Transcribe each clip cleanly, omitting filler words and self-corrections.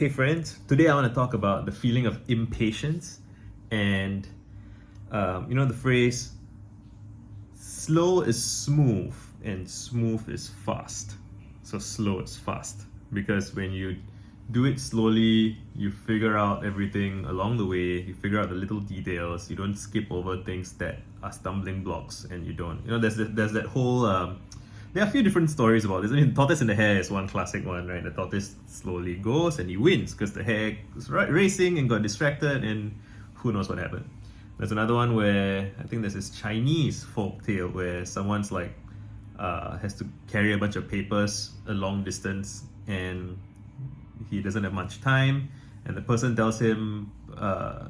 Hey friends, today I want to talk about the feeling of impatience and the phrase slow is smooth and smooth is fast. So slow is fast because when you do it slowly, you figure out everything along the way, you figure out the little details, you don't skip over things that are stumbling blocks and you don't. There's that whole there are a few different stories about this. I mean, tortoise and the hare is one classic one, right? The tortoise slowly goes and he wins because the hare was racing and got distracted and who knows what happened. There's another one where I think there's this Chinese folk tale where someone's like has to carry a bunch of papers a long distance and he doesn't have much time, and the person tells him,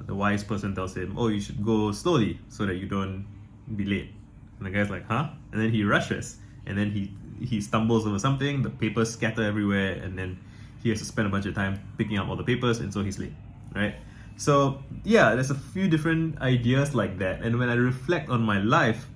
the wise person tells him, oh, you should go slowly so that you don't be late. And the guy's like, huh? And then he rushes. And then he stumbles over something, the papers scatter everywhere, and then he has to spend a bunch of time picking up all the papers, and so he's late, right? So yeah, there's a few different ideas like that. And when I reflect on my life,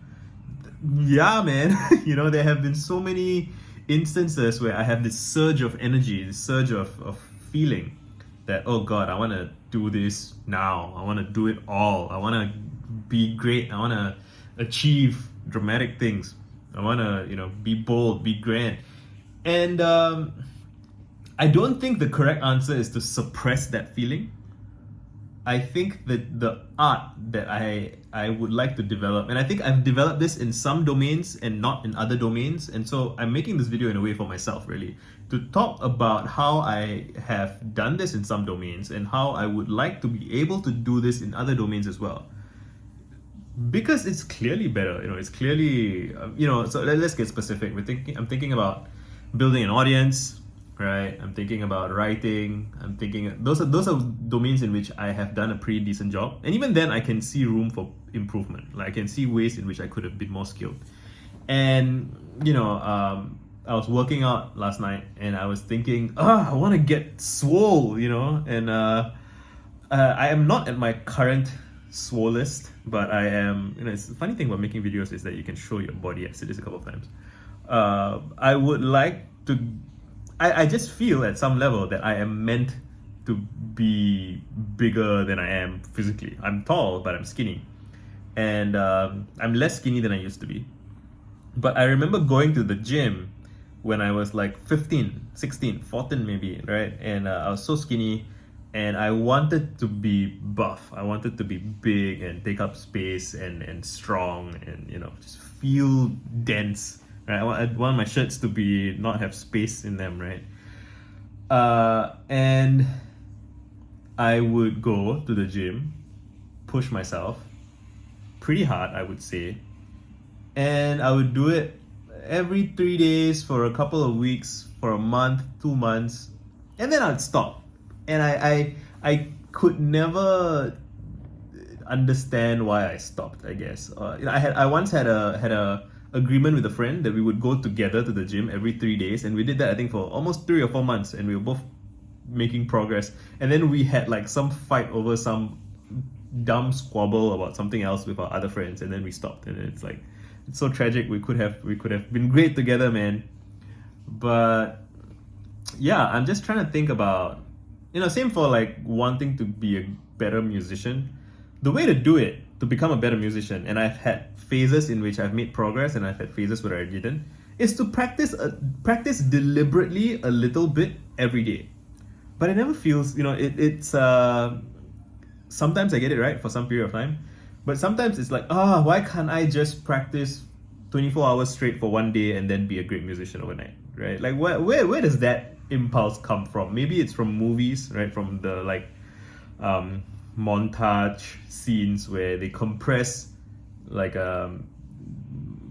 yeah, man, there have been so many instances where I have this surge of energy, this surge of feeling that, oh God, I want to do this now. I want to do it all. I want to be great. I want to achieve dramatic things. I want to, be bold, be grand. And I don't think the correct answer is to suppress that feeling. I think that the art that I would like to develop, and I think I've developed this in some domains and not in other domains, and so I'm making this video in a way for myself, really, to talk about how I have done this in some domains and how I would like to be able to do this in other domains as well. Because it's clearly better, it's clearly, so let's get specific. I'm thinking about building an audience, right? I'm thinking about writing. I'm thinking, those are domains in which I have done a pretty decent job. And even then I can see room for improvement. Like I can see ways in which I could have been more skilled. And, I was working out last night and I was thinking, I want to get swole, and I am not at my current swollest, but I am, it's the funny thing about making videos is that you can show your body. I've said this a couple of times. I would like to, I just feel at some level that I am meant to be bigger than I am physically. I'm tall, but I'm skinny. And I'm less skinny than I used to be. But I remember going to the gym when I was like 15, 16, 14 maybe, right? And I was so skinny. And I wanted to be buff. I wanted to be big and take up space and strong and just feel dense. Right? I want my shirts to be not have space in them, right? And I would go to the gym, push myself pretty hard, I would say, and I would do it every 3 days for a couple of weeks, for a month, 2 months, and then I'd stop. And I could never understand why I stopped, I guess. I once had a agreement with a friend that we would go together to the gym every 3 days, and we did that I think for almost 3 or 4 months, and we were both making progress. And then we had like some fight over some dumb squabble about something else with our other friends, and then we stopped. And it's like, it's so tragic. We could have been great together, man. But yeah, I'm just trying to think about, same for like wanting to be a better musician. The way to do it, to become a better musician, and I've had phases in which I've made progress and I've had phases where I didn't, is to practice deliberately a little bit every day. But it never feels, it's sometimes I get it right for some period of time, but sometimes it's like, why can't I just practice 24 hours straight for one day and then be a great musician overnight, right? Like where does that impulse come from? Maybe it's from movies, right? From the montage scenes where they compress like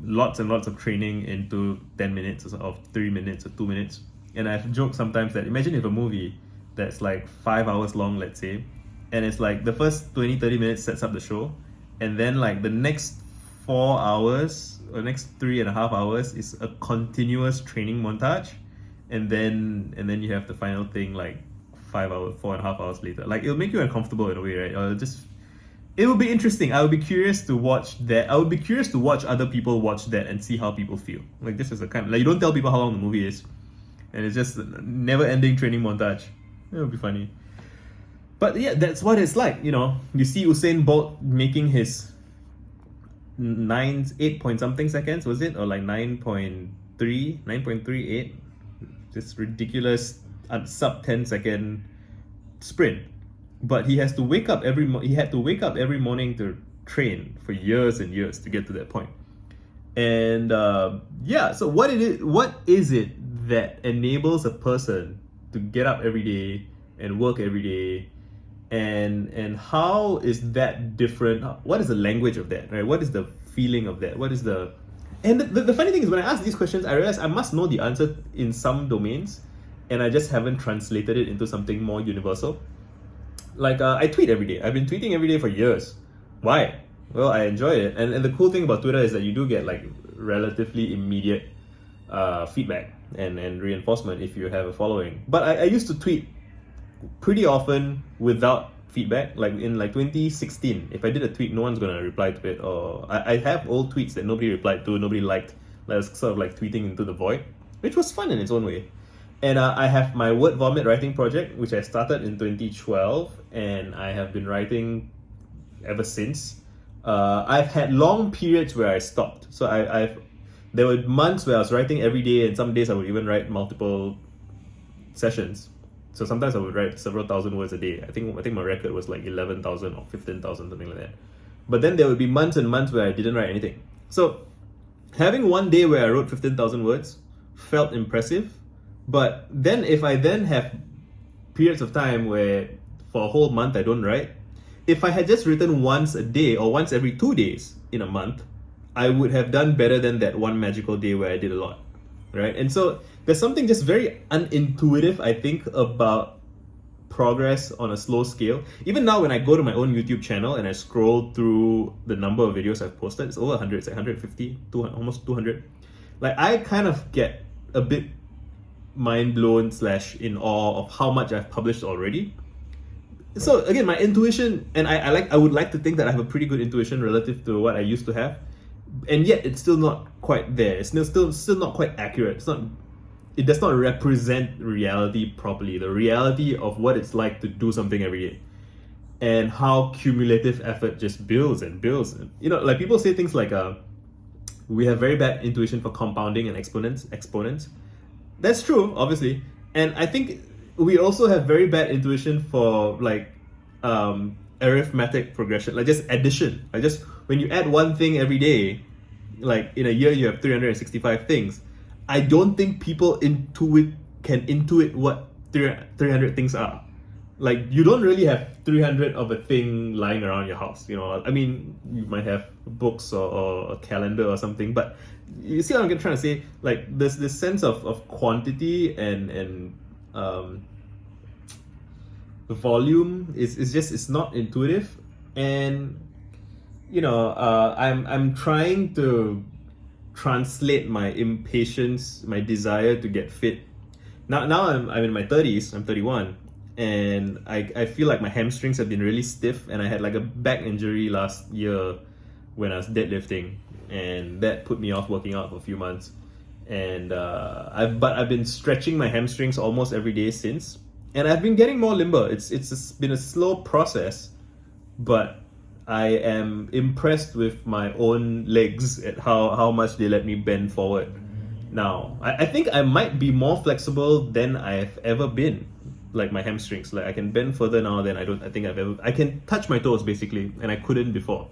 lots and lots of training into 10 minutes or 3 minutes or 2 minutes. And I've joked sometimes that imagine if a movie that's like 5 hours long, let's say, and it's like the first 20-30 minutes sets up the show, and then like the next 4 hours or next 3.5 hours is a continuous training montage, and then you have the final thing like 5 hours, 4.5 hours later. Like it'll make you uncomfortable in a way, right? It will be interesting. I would be curious to watch that. I would be curious to watch other people watch that and see how people feel. Like this is a kind of, like, you don't tell people how long the movie is, and it's just a never-ending training montage. It would be funny. But yeah, that's what it's like. You see Usain Bolt making his 8 point something seconds, was it? Or like 9.38. This ridiculous sub 10-second sprint. But he has to wake up he had to wake up every morning to train for years and years to get to that point. And so what is it that enables a person to get up every day and work every day, and how is that different? What is the language of that, right? What is the feeling of that? What is the the funny thing is, when I ask these questions, I realize I must know the answer in some domains, and I just haven't translated it into something more universal. Like I tweet every day. I've been tweeting every day for years. Why? Well, I enjoy it, and the cool thing about Twitter is that you do get like relatively immediate feedback and reinforcement if you have a following. But I used to tweet pretty often without feedback. Like in 2016, if I did a tweet, no one's gonna reply to it, or I have old tweets that nobody replied to, nobody liked. I was sort of like tweeting into the void, which was fun in its own way. And I have my word vomit writing project, which I started in 2012, and I have been writing ever since. I've had long periods where I stopped. So there were months where I was writing every day, and some days I would even write multiple sessions. So sometimes I would write several thousand words a day. I think my record was like 11,000 or 15,000, something like that. But then there would be months and months where I didn't write anything. So having one day where I wrote 15,000 words felt impressive. But then if I then have periods of time where for a whole month I don't write, if I had just written once a day or once every 2 days in a month, I would have done better than that one magical day where I did a lot, right? And so there's something just very unintuitive, I think, about progress on a slow scale. Even now when I go to my own YouTube channel and I scroll through the number of videos I've posted, it's over 100, it's like 150, 200, almost 200. Like I kind of get a bit mind blown / in awe of how much I've published already. So again, my intuition, and I would like to think that I have a pretty good intuition relative to what I used to have, and yet it's still not quite there. It's still not quite accurate. It does not represent reality properly. The reality of what it's like to do something every day, and how cumulative effort just builds and builds. And, like people say things like, we have very bad intuition for compounding and exponents. That's true, obviously. And I think we also have very bad intuition for arithmetic progression, like just addition. Like just when you add one thing every day, like in a year you have 365 things. I don't think people can intuit what 300 things are. Like you don't really have 300 of a thing lying around your house. I mean, you might have books or a calendar or something, but you see what I'm trying to say? Like there's this sense of quantity and the volume it's not intuitive. And I'm trying to translate my impatience, my desire to get fit. Now I'm in my 30s, I'm 31, and I feel like my hamstrings have been really stiff, and I had like a back injury last year when I was deadlifting, and that put me off working out for a few months. And I've been stretching my hamstrings almost every day since, and I've been getting more limber. It's been a slow process, but I am impressed with my own legs at how much they let me bend forward. Now, I think I might be more flexible than I've ever been. Like my hamstrings, like I can bend further now than I think I've ever. I can touch my toes basically, and I couldn't before.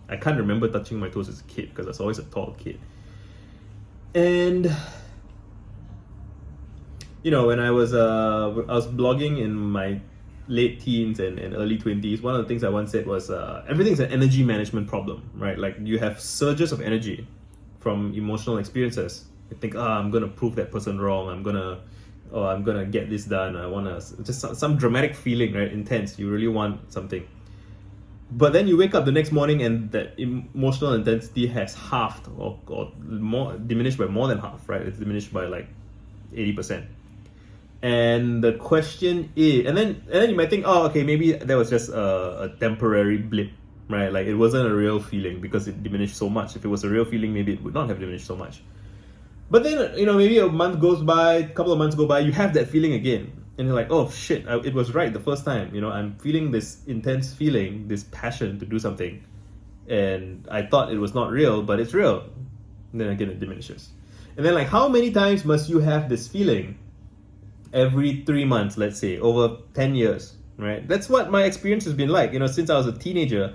I can't remember touching my toes as a kid because I was always a tall kid. And when I was blogging in my late teens and early 20s, one of the things I once said was everything's an energy management problem, right? Like you have surges of energy from emotional experiences. You think, I'm gonna prove that person wrong, I'm gonna get this done, I wanna just some dramatic feeling, right? Intense, you really want something. But then you wake up the next morning and that emotional intensity has halved or more, diminished by more than half, right? It's diminished by like 80%. And the question is, and then you might think, okay, maybe that was just a temporary blip, right? Like it wasn't a real feeling because it diminished so much. If it was a real feeling, maybe it would not have diminished so much. But then, maybe a month goes by, a couple of months go by, you have that feeling again. and you're like, oh shit, it was right the first time. I'm feeling this intense feeling, this passion to do something, and I thought it was not real, but it's real. And then again, it diminishes. And then, like, how many times must you have this feeling? Every 3 months, let's say, over 10 years, right? That's what my experience has been like. Since I was a teenager,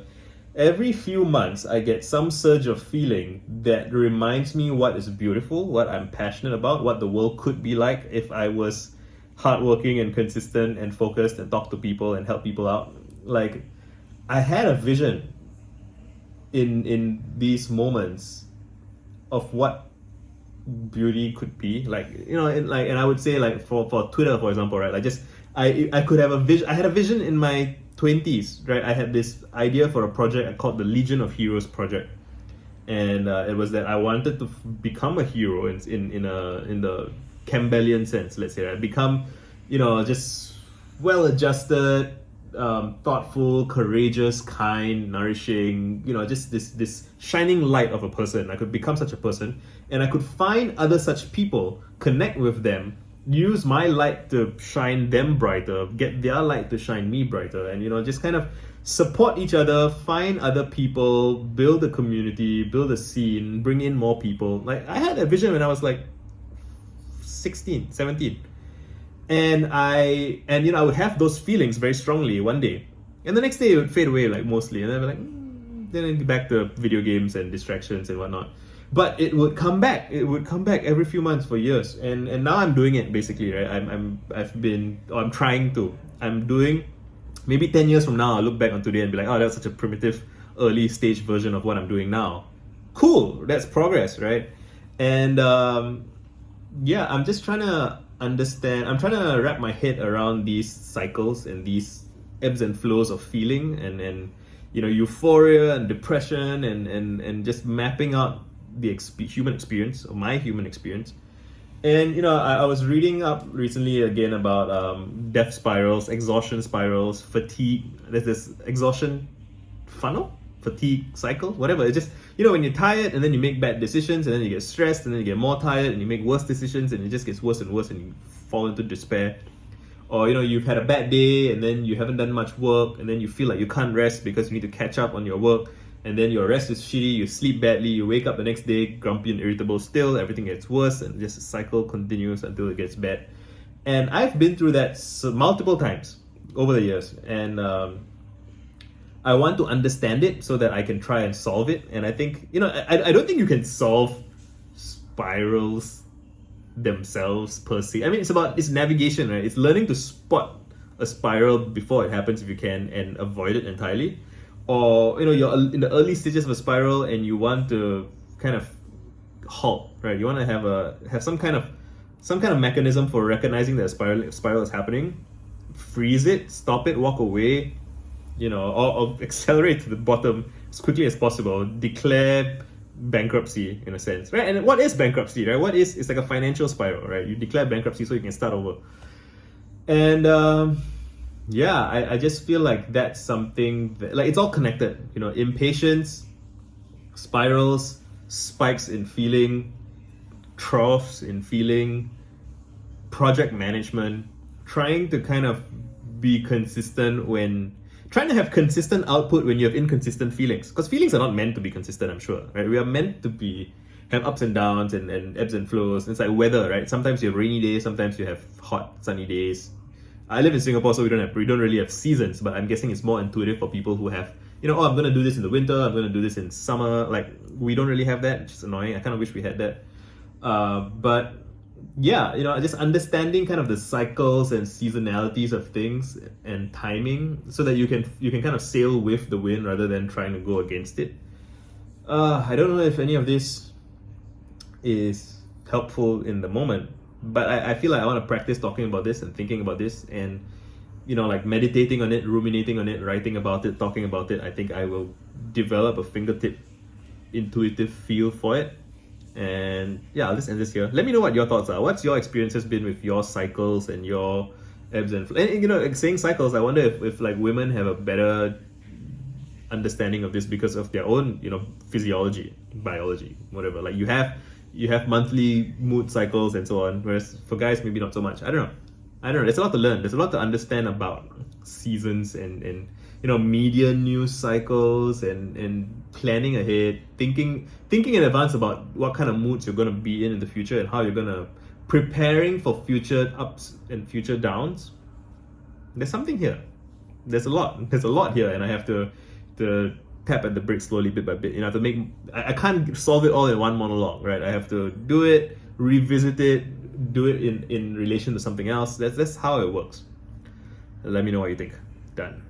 every few months I get some surge of feeling that reminds me what is beautiful, what I'm passionate about, what the world could be like if I was hardworking and consistent and focused and talk to people and help people out. Like, I had a vision in these moments of what beauty could be, and I would say, like, for Twitter, for example, right? Like, just I could have a vision. I had a vision in my 20s, right? I had this idea for a project I called the Legion of Heroes project, and it was that I wanted to become a hero in the Campbellian sense, let's say, right? Become, just well-adjusted, thoughtful, courageous, kind, nourishing, just this shining light of a person. I could become such a person, and I could find other such people, connect with them, use my light to shine them brighter, get their light to shine me brighter, and just kind of support each other, find other people, build a community, build a scene, bring in more people. Like, I had a vision when I was like 16, 17. And I would have those feelings very strongly one day, and the next day it would fade away, like, mostly, and then I'd be like, then I'd get back to video games and distractions and whatnot. But it would come back. It would come back every few months for years, and now I'm doing it basically, right? I'm trying to. I'm doing. Maybe 10 years from now, I'll look back on today and be like, oh, that's such a primitive, early stage version of what I'm doing now. Cool, that's progress, right? And I'm just trying to understand. I'm trying to wrap my head around these cycles and these ebbs and flows of feeling, and euphoria and depression, and just mapping out the human experience, or my human experience. And I was reading up recently again about death spirals, exhaustion spirals, fatigue. There's this exhaustion funnel, fatigue cycle, whatever. It's just, when you're tired and then you make bad decisions, and then you get stressed, and then you get more tired and you make worse decisions, and it just gets worse and worse, and you fall into despair. Or you've had a bad day and then you haven't done much work, and then you feel like you can't rest because you need to catch up on your work, and then your rest is shitty, you sleep badly, you wake up the next day grumpy and irritable still, everything gets worse, and just the cycle continues until it gets bad. And I've been through that multiple times over the years, and I want to understand it so that I can try and solve it. And I think, I don't think you can solve spirals themselves per se. I mean, it's navigation, right? It's learning to spot a spiral before it happens if you can, and avoid it entirely. Or you're in the early stages of a spiral and you want to kind of halt, right? You want to have some kind of mechanism for recognizing that a spiral is happening, freeze it, stop it, walk away, or accelerate to the bottom as quickly as possible, declare bankruptcy in a sense, right? And what is bankruptcy, right? It's like a financial spiral, right? You declare bankruptcy so you can start over. And I just feel like that's something that, like, it's all connected, impatience, spirals, spikes in feeling, troughs in feeling, project management, trying to kind of be consistent trying to have consistent output when you have inconsistent feelings. Because feelings are not meant to be consistent, I'm sure, right? We are meant to have ups and downs and ebbs and flows. It's like weather, right? Sometimes you have rainy days, sometimes you have hot, sunny days. I live in Singapore, so we don't really have seasons, but I'm guessing it's more intuitive for people who have, I'm gonna do this in the winter, I'm gonna do this in summer. Like, we don't really have that, which is annoying. I kind of wish we had that. But yeah, just understanding kind of the cycles and seasonalities of things and timing, so that you can kind of sail with the wind rather than trying to go against it. I don't know if any of this is helpful in the moment, but I feel like I want to practice talking about this and thinking about this, and like meditating on it, ruminating on it, writing about it, talking about it. I think I will develop a fingertip intuitive feel for it. And yeah, I'll just end this here. Let me know what your thoughts are. What's your experiences been with your cycles and your ebbs and flows? And like, saying cycles, I wonder if like women have a better understanding of this because of their own physiology, biology, whatever. Like, you have monthly mood cycles and so on, whereas for guys maybe not so much. I don't know. I don't know. There's a lot to learn. There's a lot to understand about seasons and media news cycles and planning ahead, thinking in advance about what kind of moods you're going to be in the future and how you're going to preparing for future ups and future downs. There's something here. There's a lot. There's a lot here, and I have to tap at the brake slowly, bit by bit. I have to make. I can't solve it all in one monologue, right? I have to do it, revisit it, do it in relation to something else. That's how it works. Let me know what you think. Done.